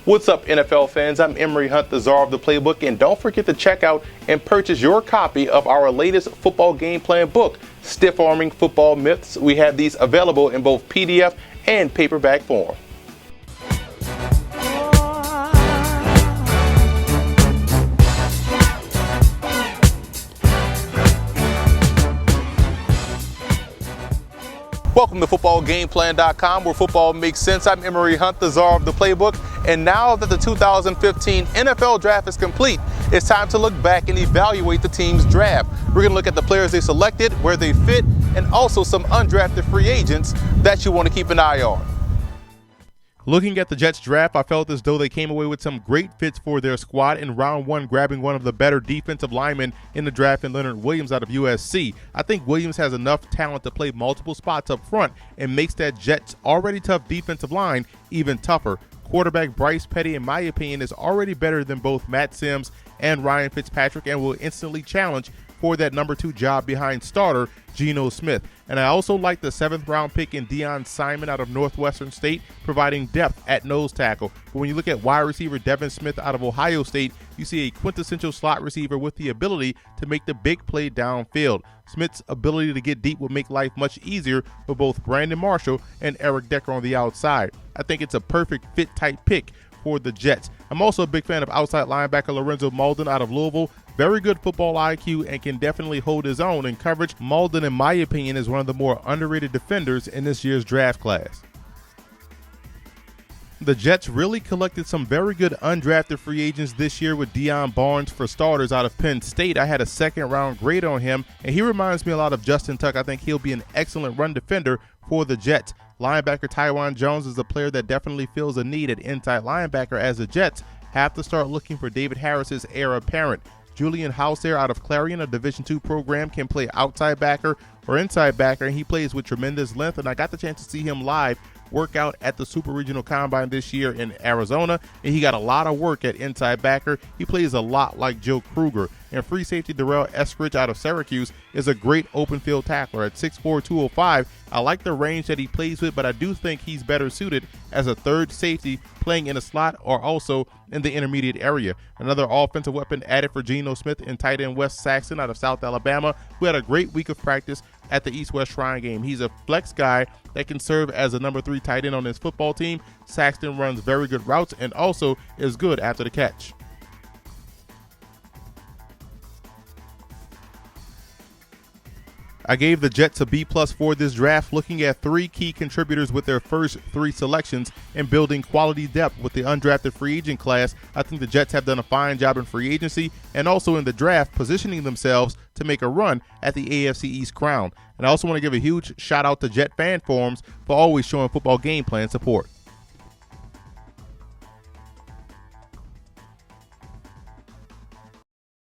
What's up, NFL fans? I'm Emory Hunt, the czar of the playbook, and don't forget to check out and purchase your copy of our latest football game plan book, Stiff Arming Football Myths. We have these available in both PDF and paperback form. Welcome to FootballGamePlan.com, where football makes sense. I'm Emory Hunt, the czar of the playbook. And now that the 2015 NFL Draft is complete, it's time to look back and evaluate the team's draft. We're going to look at the players they selected, where they fit, and also some undrafted free agents that you want to keep an eye on. Looking at the Jets draft, I felt as though they came away with some great fits for their squad in round one, grabbing one of the better defensive linemen in the draft in Leonard Williams out of USC. I think Williams has enough talent to play multiple spots up front and makes that Jets already tough defensive line even tougher. Quarterback Bryce Petty, in my opinion, is already better than both Matt Sims and Ryan Fitzpatrick and will instantly challenge for that number 2 job behind starter Geno Smith. And I also like the 7th round pick in Deion Simon out of Northwestern State, providing depth at nose tackle. But when you look at wide receiver Devin Smith out of Ohio State, you see a quintessential slot receiver with the ability to make the big play downfield. Smith's ability to get deep will make life much easier for both Brandon Marshall and Eric Decker on the outside. I think it's a perfect fit type pick for the Jets. I'm also a big fan of outside linebacker Lorenzo Malden out of Louisville. Very good football IQ and can definitely hold his own in coverage. Malden, in my opinion, is one of the more underrated defenders in this year's draft class. The Jets really collected some very good undrafted free agents this year with Deion Barnes for starters out of Penn State. I had a 2nd round grade on him, and he reminds me a lot of Justin Tuck. I think he'll be an excellent run defender for the Jets. Linebacker Tywan Jones is a player that definitely fills a need at inside linebacker, as the Jets have to start looking for David Harris's heir apparent. Julian Hauser out of Clarion, a Division II program, can play outside backer or inside backer, and he plays with tremendous length, and I got the chance to see him live work out at the Super Regional Combine this year in Arizona, and he got a lot of work at inside backer. He plays a lot like Joe Kruger. And free safety Darrell Eskridge out of Syracuse is a great open field tackler at 6'4", 205. I like the range that he plays with, but I do think he's better suited as a third safety playing in a slot or also in the intermediate area. Another offensive weapon added for Geno Smith in tight end Wes Saxton out of South Alabama, who had a great week of practice at the East-West Shrine game. He's a flex guy that can serve as a number 3 tight end on his football team. Saxton runs very good routes and also is good after the catch. I gave the Jets a B+ for this draft, looking at 3 key contributors with their first 3 selections and building quality depth with the undrafted free agent class. I think the Jets have done a fine job in free agency and also in the draft, positioning themselves to make a run at the AFC East crown. And I also want to give a huge shout out to Jet fan forums for always showing football game plan support.